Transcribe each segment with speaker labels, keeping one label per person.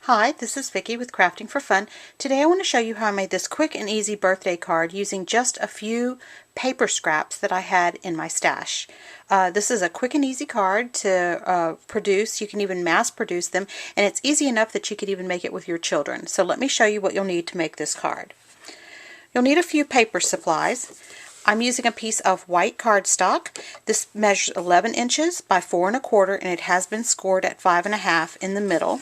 Speaker 1: Hi, this is Vicki with Crafting for Fun. Today I want to show you how I made this quick and easy birthday card using just a few paper scraps that I had in my stash. This is a quick and easy card to produce. You can even mass produce them, and it's easy enough that you could even make it with your children. So let me show you what you'll need to make this card. You'll need a few paper supplies. I'm using a piece of white cardstock. This measures 11 inches by 4 1/4, and it has been scored at 5 1/2 in the middle.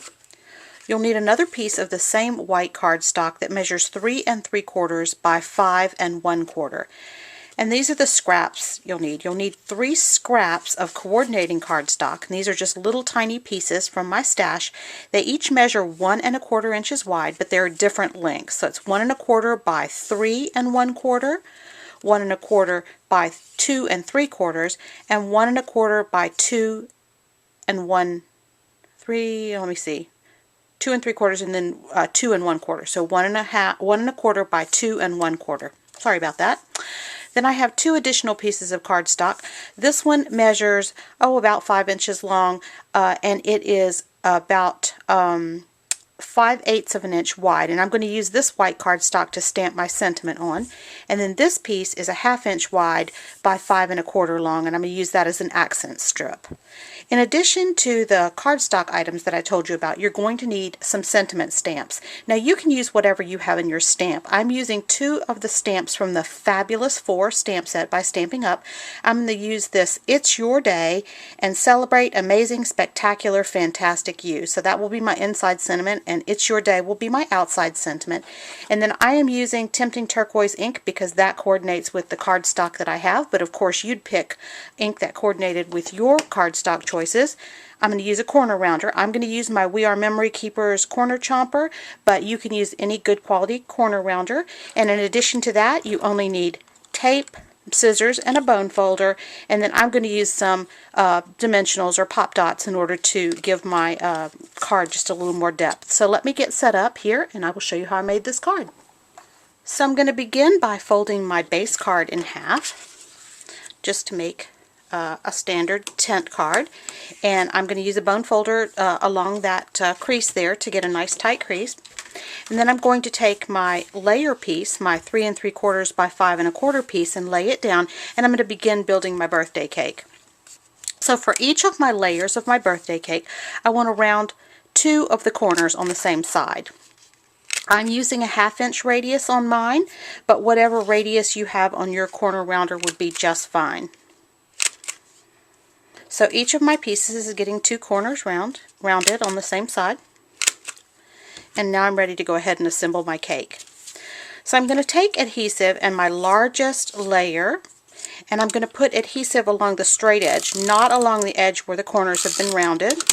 Speaker 1: You'll need another piece of the same white cardstock that measures 3 3/4 by 5 1/4. And these are the scraps you'll need. You'll need 3 scraps of coordinating cardstock. And these are just little tiny pieces from my stash. They each measure 1 1/4 inches wide, but they're different lengths. So it's 1 1/4 by 3 1/4, 1 1/4 by 2 3/4, and 1 1/4 by 2 3/4, and then 2 1/4. So 1 1/4 by 2 1/4. Sorry about that. Then I have 2 additional pieces of cardstock. This one measures about 5 inches long, and it is about 5/8 of an inch wide, and I'm going to use this white cardstock to stamp my sentiment on. And then this piece is a 1/2 inch wide by 5 1/4 long, and I'm going to use that as an accent strip. In addition to the cardstock items that I told you about, you're going to need some sentiment stamps. Now you can use whatever you have in your stamp. I'm using 2 of the stamps from the Fabulous 4 stamp set by Stampin' Up. I'm going to use this It's Your Day and Celebrate Amazing, Spectacular, Fantastic You. So that will be my inside sentiment, and It's Your Day will be my outside sentiment. And then I am using Tempting Turquoise ink because that coordinates with the cardstock that I have, but of course you'd pick ink that coordinated with your cardstock choices. I'm going to use a corner rounder. I'm going to use my We Are Memory Keepers corner chomper, but you can use any good quality corner rounder. And in addition to that, you only need tape, scissors, and a bone folder. And then I'm going to use some dimensionals or pop dots in order to give my card just a little more depth. So let me get set up here, and I will show you how I made this card. So I'm going to begin by folding my base card in half, just to make a standard tent card, and I'm going to use a bone folder along that crease there to get a nice tight crease. And then I'm going to take my layer piece, my 3 3/4 by 5 1/4 piece, and lay it down, and I'm going to begin building my birthday cake. So for each of my layers of my birthday cake, I want to round 2 of the corners on the same side. I'm using a 1/2 inch radius on mine, but whatever radius you have on your corner rounder would be just fine. So each of my pieces is getting 2 corners rounded on the same side. And now I'm ready to go ahead and assemble my cake. So I'm going to take adhesive and my largest layer, and I'm going to put adhesive along the straight edge, not along the edge where the corners have been rounded.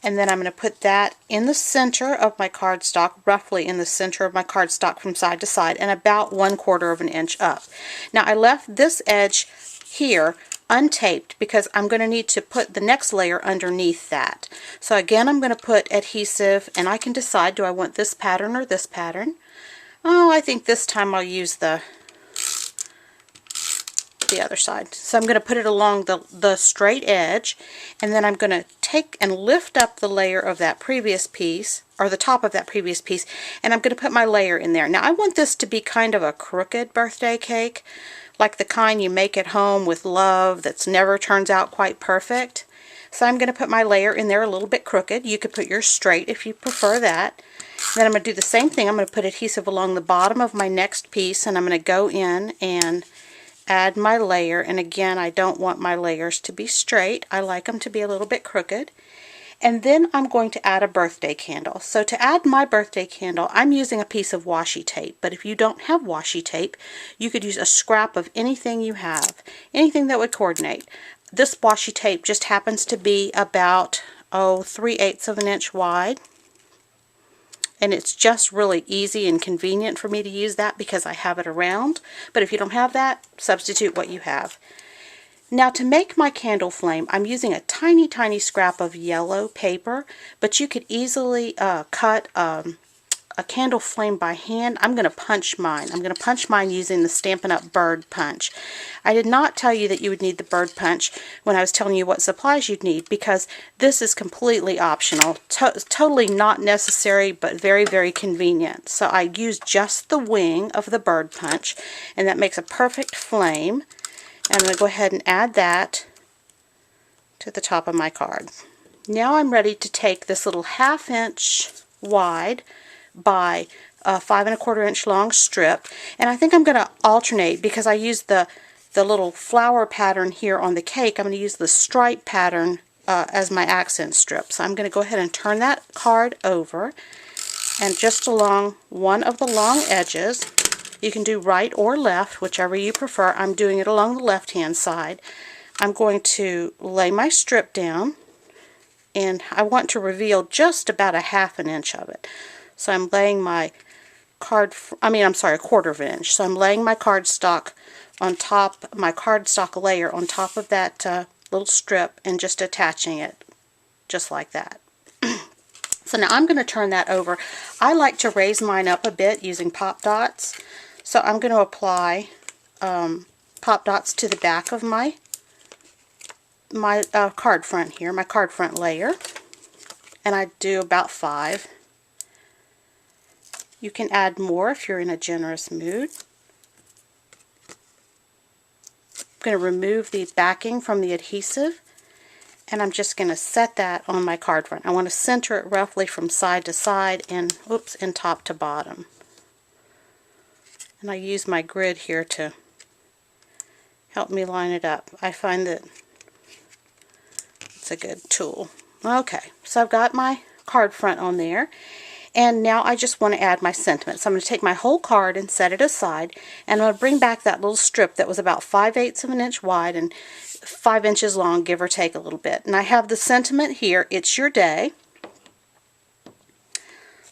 Speaker 1: And then I'm going to put that in the center of my cardstock, roughly in the center of my cardstock from side to side, and about 1/4 of an inch up. Now I left this edge here untaped because I'm going to need to put the next layer underneath that. So again, I'm going to put adhesive, and I can decide, do I want this pattern or this pattern? Oh, I think this time I'll use the other side. So I'm going to put it along the straight edge, and then I'm going to take and lift up the layer of that previous piece, or the top of that previous piece, and I'm going to put my layer in there. Now I want this to be kind of a crooked birthday cake, like the kind you make at home with love that's never turns out quite perfect. So I'm going to put my layer in there a little bit crooked. You could put yours straight if you prefer that. Then I'm going to do the same thing. I'm going to put adhesive along the bottom of my next piece, and I'm going to go in and add my layer. And again, I don't want my layers to be straight. I like them to be a little bit crooked. And then I'm going to add a birthday candle. So to add my birthday candle, I'm using a piece of washi tape. But if you don't have washi tape, you could use a scrap of anything you have, anything that would coordinate. This washi tape just happens to be about 3/8 of an inch wide. And it's just really easy and convenient for me to use that because I have it around. But if you don't have that, substitute what you have. Now to make my candle flame, I'm using a tiny, tiny scrap of yellow paper, but you could easily cut a a candle flame by hand, I'm going to punch mine. I'm going to punch mine using the Stampin' Up! Bird punch. I did not tell you that you would need the bird punch when I was telling you what supplies you'd need, because this is completely optional. Totally not necessary, but very, very convenient. So I used just the wing of the bird punch, and that makes a perfect flame. And I'm going to go ahead and add that to the top of my card. Now I'm ready to take this little 1/2 inch wide by 5 1/4 inch long strip, and I think I'm going to alternate because I used the little flower pattern here on the cake. I'm going to use the stripe pattern as my accent strip. So I'm going to go ahead and turn that card over, and just along one of the long edges, you can do right or left, whichever you prefer. I'm doing it along the left hand side. I'm going to lay my strip down, and I want to reveal just about a 1/2 inch of it. So I'm laying my a 1/4 inch. So I'm laying my cardstock on top, my cardstock layer on top of that little strip, and just attaching it just like that. So now I'm going to turn that over. I like to raise mine up a bit using pop dots. So I'm going to apply pop dots to the back of my card front here, my card front layer, and I do about 5. You can add more if you're in a generous mood. I'm going to remove the backing from the adhesive, and I'm just going to set that on my card front. I want to center it roughly from side to side and top to bottom. And I use my grid here to help me line it up. I find that it's a good tool. Okay, so I've got my card front on there, and now I just want to add my sentiment. So I'm going to take my whole card and set it aside, and I'm going to bring back that little strip that was about 5/8 of an inch wide and 5 inches long, give or take a little bit. And I have the sentiment here, "It's your day."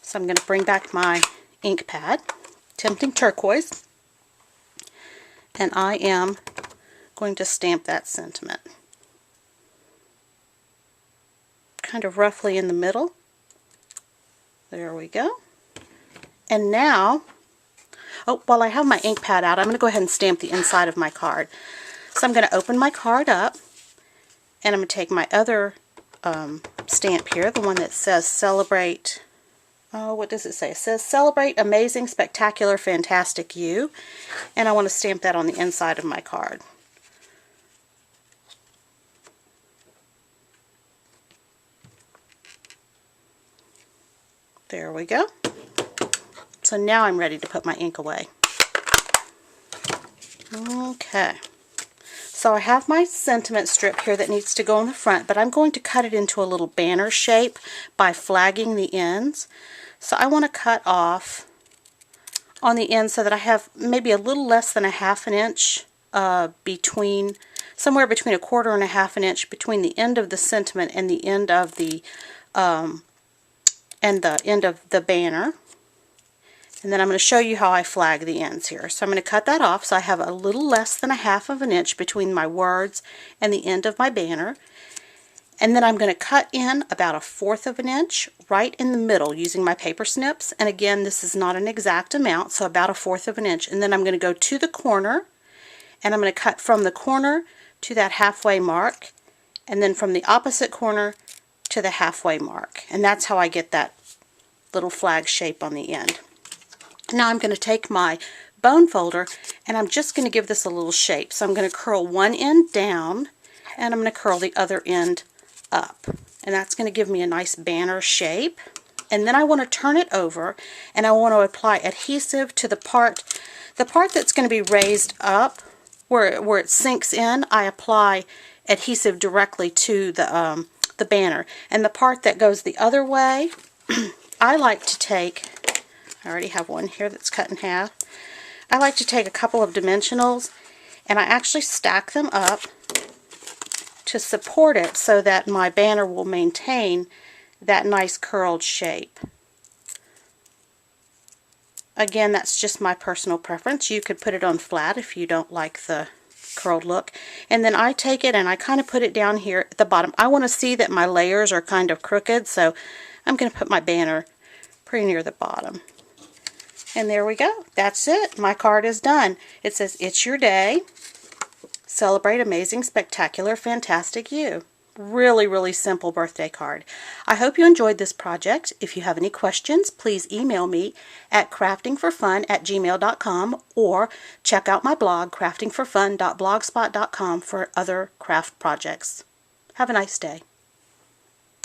Speaker 1: So I'm going to bring back my ink pad, Tempting Turquoise, and I am going to stamp that sentiment kind of roughly in the middle. There we go. And now, while I have my ink pad out, I'm going to go ahead and stamp the inside of my card. So I'm going to open my card up, and I'm going to take my other stamp here, the one that says celebrate. Oh, what does it say? It says celebrate amazing, spectacular, fantastic you. And I want to stamp that on the inside of my card. There we go. So now I'm ready to put my ink away. Okay. So I have my sentiment strip here that needs to go on the front, but I'm going to cut it into a little banner shape by flagging the ends. So I want to cut off on the end so that I have maybe a little less than a 1/2 inch somewhere between 1/4 and a 1/2 inch between the end of the sentiment and the end of the banner. And then I'm going to show you how I flag the ends here. So I'm going to cut that off so I have a little less than a 1/2 inch between my words and the end of my banner. And then I'm going to cut in about 1/4 inch right in the middle using my paper snips. And again, this is not an exact amount, so about 1/4 inch. And then I'm going to go to the corner, and I'm going to cut from the corner to that halfway mark, and then from the opposite corner to the halfway mark. And that's how I get that little flag shape on the end. Now I'm going to take my bone folder, and I'm just going to give this a little shape. So I'm going to curl one end down, and I'm going to curl the other end up. And that's going to give me a nice banner shape. And then I want to turn it over, and I want to apply adhesive to the part that's going to be raised up, where it sinks in. I apply adhesive directly to the banner. And the part that goes the other way, I like to take, I already have one here that's cut in half. I like to take a couple of dimensionals, and I actually stack them up to support it so that my banner will maintain that nice curled shape. Again, that's just my personal preference. You could put it on flat if you don't like the curled look. And then I take it and I kind of put it down here at the bottom. I want to see that my layers are kind of crooked, so I'm going to put my banner pretty near the bottom. And there we go. That's it. My card is done. It says, "It's your day. Celebrate amazing, spectacular, fantastic you." Really, really simple birthday card. I hope you enjoyed this project. If you have any questions, please email me at craftingforfun@gmail.com or check out my blog, craftingforfun.blogspot.com, for other craft projects. Have a nice day.